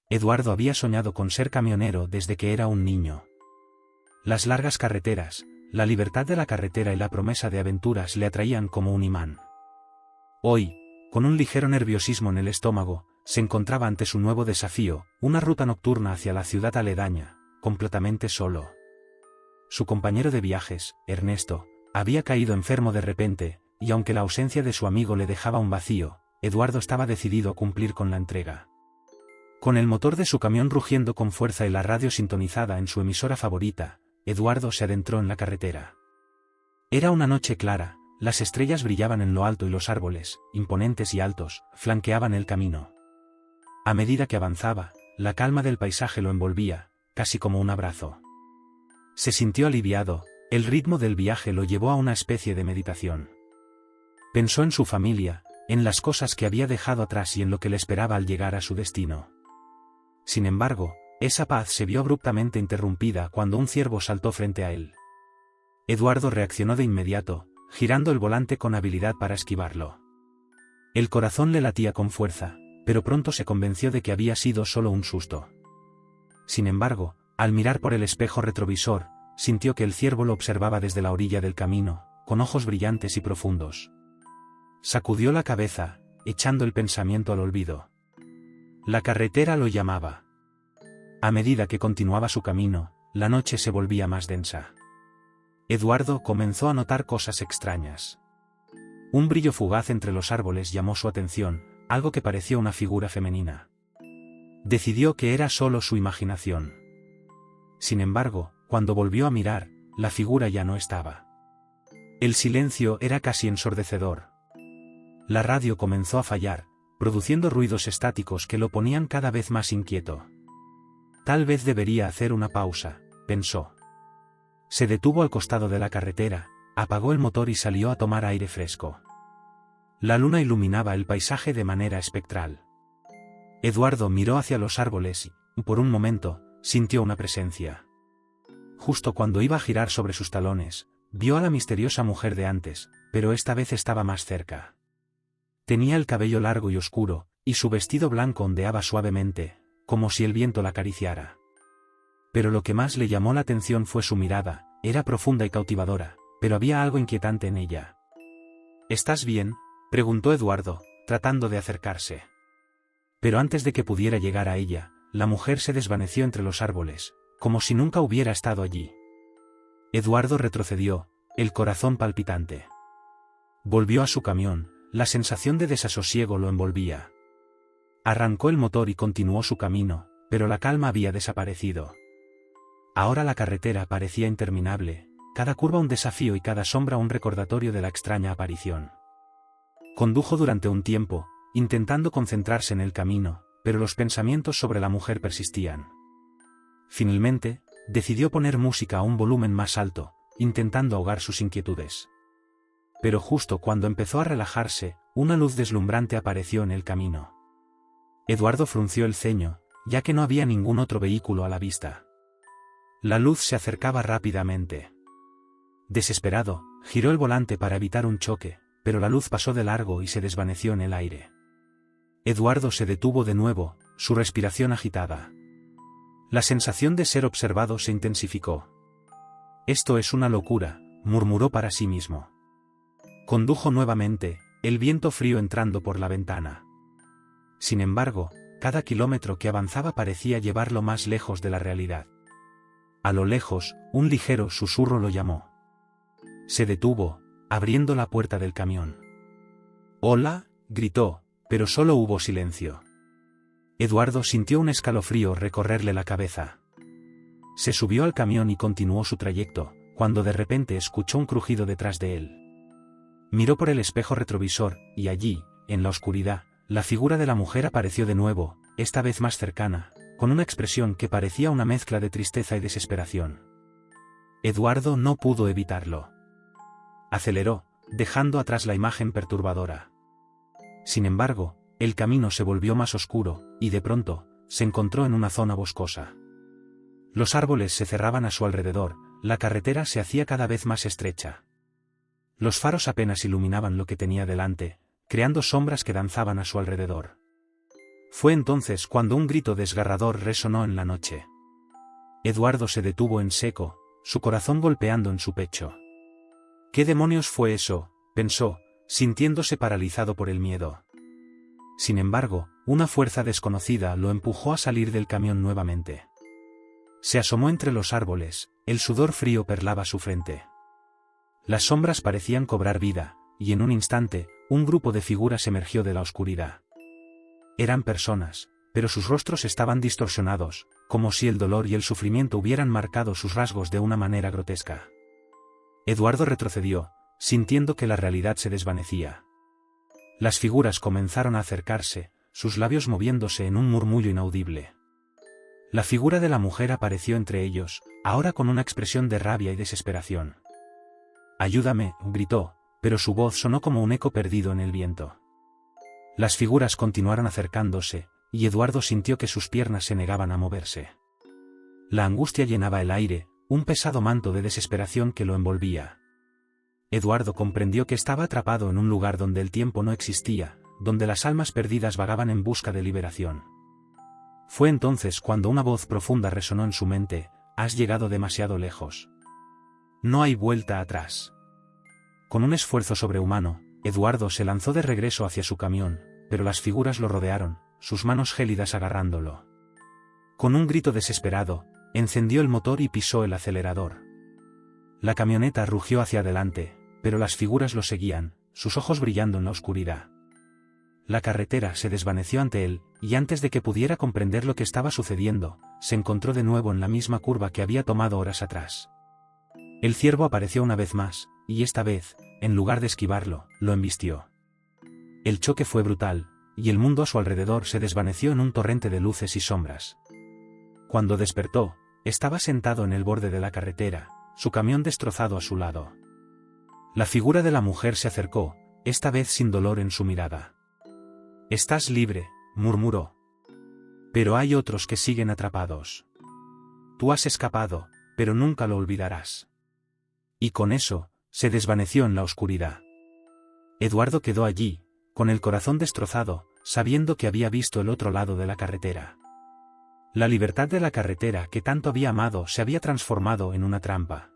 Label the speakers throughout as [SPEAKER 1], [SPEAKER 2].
[SPEAKER 1] Eduardo había soñado con ser camionero desde que era un niño. Las largas carreteras, la libertad de la carretera y la promesa de aventuras le atraían como un imán. Hoy, con un ligero nerviosismo en el estómago, se encontraba ante su nuevo desafío, una ruta nocturna hacia la ciudad aledaña, completamente solo. Su compañero de viajes, Ernesto, había caído enfermo de repente, y aunque la ausencia de su amigo le dejaba un vacío, Eduardo estaba decidido a cumplir con la entrega. Con el motor de su camión rugiendo con fuerza y la radio sintonizada en su emisora favorita, Eduardo se adentró en la carretera. Era una noche clara, las estrellas brillaban en lo alto y los árboles, imponentes y altos, flanqueaban el camino. A medida que avanzaba, la calma del paisaje lo envolvía, casi como un abrazo. Se sintió aliviado, el ritmo del viaje lo llevó a una especie de meditación. Pensó en su familia, en las cosas que había dejado atrás y en lo que le esperaba al llegar a su destino. Sin embargo, esa paz se vio abruptamente interrumpida cuando un ciervo saltó frente a él. Eduardo reaccionó de inmediato, girando el volante con habilidad para esquivarlo. El corazón le latía con fuerza, pero pronto se convenció de que había sido solo un susto. Sin embargo, al mirar por el espejo retrovisor, sintió que el ciervo lo observaba desde la orilla del camino, con ojos brillantes y profundos. Sacudió la cabeza, echando el pensamiento al olvido. La carretera lo llamaba. A medida que continuaba su camino, la noche se volvía más densa. Eduardo comenzó a notar cosas extrañas. Un brillo fugaz entre los árboles llamó su atención, algo que parecía una figura femenina. Decidió que era solo su imaginación. Sin embargo, cuando volvió a mirar, la figura ya no estaba. El silencio era casi ensordecedor. La radio comenzó a fallar, produciendo ruidos estáticos que lo ponían cada vez más inquieto. Tal vez debería hacer una pausa, pensó. Se detuvo al costado de la carretera, apagó el motor y salió a tomar aire fresco. La luna iluminaba el paisaje de manera espectral. Eduardo miró hacia los árboles y, por un momento, sintió una presencia. Justo cuando iba a girar sobre sus talones, vio a la misteriosa mujer de antes, pero esta vez estaba más cerca. Tenía el cabello largo y oscuro, y su vestido blanco ondeaba suavemente, como si el viento la acariciara. Pero lo que más le llamó la atención fue su mirada, era profunda y cautivadora, pero había algo inquietante en ella. ¿Estás bien?, preguntó Eduardo, tratando de acercarse. Pero antes de que pudiera llegar a ella, la mujer se desvaneció entre los árboles, como si nunca hubiera estado allí. Eduardo retrocedió, el corazón palpitante. Volvió a su camión, la sensación de desasosiego lo envolvía. Arrancó el motor y continuó su camino, pero la calma había desaparecido. Ahora la carretera parecía interminable, cada curva un desafío y cada sombra un recordatorio de la extraña aparición. Condujo durante un tiempo, intentando concentrarse en el camino, pero los pensamientos sobre la mujer persistían. Finalmente, decidió poner música a un volumen más alto, intentando ahogar sus inquietudes. Pero justo cuando empezó a relajarse, una luz deslumbrante apareció en el camino. Eduardo frunció el ceño, ya que no había ningún otro vehículo a la vista. La luz se acercaba rápidamente. Desesperado, giró el volante para evitar un choque, pero la luz pasó de largo y se desvaneció en el aire. Eduardo se detuvo de nuevo, su respiración agitada. La sensación de ser observado se intensificó. «Esto es una locura», murmuró para sí mismo. Condujo nuevamente, el viento frío entrando por la ventana. Sin embargo, cada kilómetro que avanzaba parecía llevarlo más lejos de la realidad. A lo lejos, un ligero susurro lo llamó. Se detuvo, abriendo la puerta del camión. «¡Hola!», gritó, pero solo hubo silencio. Eduardo sintió un escalofrío recorrerle la cabeza. Se subió al camión y continuó su trayecto, cuando de repente escuchó un crujido detrás de él. Miró por el espejo retrovisor, y allí, en la oscuridad, la figura de la mujer apareció de nuevo, esta vez más cercana, con una expresión que parecía una mezcla de tristeza y desesperación. Eduardo no pudo evitarlo. Aceleró, dejando atrás la imagen perturbadora. Sin embargo, el camino se volvió más oscuro, y de pronto, se encontró en una zona boscosa. Los árboles se cerraban a su alrededor, la carretera se hacía cada vez más estrecha. Los faros apenas iluminaban lo que tenía delante, creando sombras que danzaban a su alrededor. Fue entonces cuando un grito desgarrador resonó en la noche. Eduardo se detuvo en seco, su corazón golpeando en su pecho. ¿Qué demonios fue eso?, pensó, sintiéndose paralizado por el miedo. Sin embargo, una fuerza desconocida lo empujó a salir del camión nuevamente. Se asomó entre los árboles, el sudor frío perlaba su frente. Las sombras parecían cobrar vida, y en un instante, un grupo de figuras emergió de la oscuridad. Eran personas, pero sus rostros estaban distorsionados, como si el dolor y el sufrimiento hubieran marcado sus rasgos de una manera grotesca. Eduardo retrocedió, sintiendo que la realidad se desvanecía. Las figuras comenzaron a acercarse, sus labios moviéndose en un murmullo inaudible. La figura de la mujer apareció entre ellos, ahora con una expresión de rabia y desesperación. «Ayúdame», gritó, pero su voz sonó como un eco perdido en el viento. Las figuras continuaron acercándose, y Eduardo sintió que sus piernas se negaban a moverse. La angustia llenaba el aire, un pesado manto de desesperación que lo envolvía. Eduardo comprendió que estaba atrapado en un lugar donde el tiempo no existía, donde las almas perdidas vagaban en busca de liberación. Fue entonces cuando una voz profunda resonó en su mente: «Has llegado demasiado lejos. No hay vuelta atrás». Con un esfuerzo sobrehumano, Eduardo se lanzó de regreso hacia su camión, pero las figuras lo rodearon, sus manos gélidas agarrándolo. Con un grito desesperado, encendió el motor y pisó el acelerador. La camioneta rugió hacia adelante, pero las figuras lo seguían, sus ojos brillando en la oscuridad. La carretera se desvaneció ante él, y antes de que pudiera comprender lo que estaba sucediendo, se encontró de nuevo en la misma curva que había tomado horas atrás. El ciervo apareció una vez más, y esta vez, en lugar de esquivarlo, lo embistió. El choque fue brutal, y el mundo a su alrededor se desvaneció en un torrente de luces y sombras. Cuando despertó, estaba sentado en el borde de la carretera, su camión destrozado a su lado. La figura de la mujer se acercó, esta vez sin dolor en su mirada. «Estás libre», murmuró. «Pero hay otros que siguen atrapados. Tú has escapado, pero nunca lo olvidarás». Y con eso, se desvaneció en la oscuridad. Eduardo quedó allí, con el corazón destrozado, sabiendo que había visto el otro lado de la carretera. La libertad de la carretera que tanto había amado se había transformado en una trampa.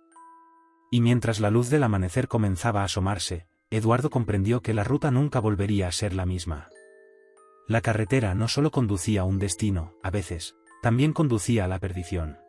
[SPEAKER 1] Y mientras la luz del amanecer comenzaba a asomarse, Eduardo comprendió que la ruta nunca volvería a ser la misma. La carretera no solo conducía a un destino, a veces, también conducía a la perdición.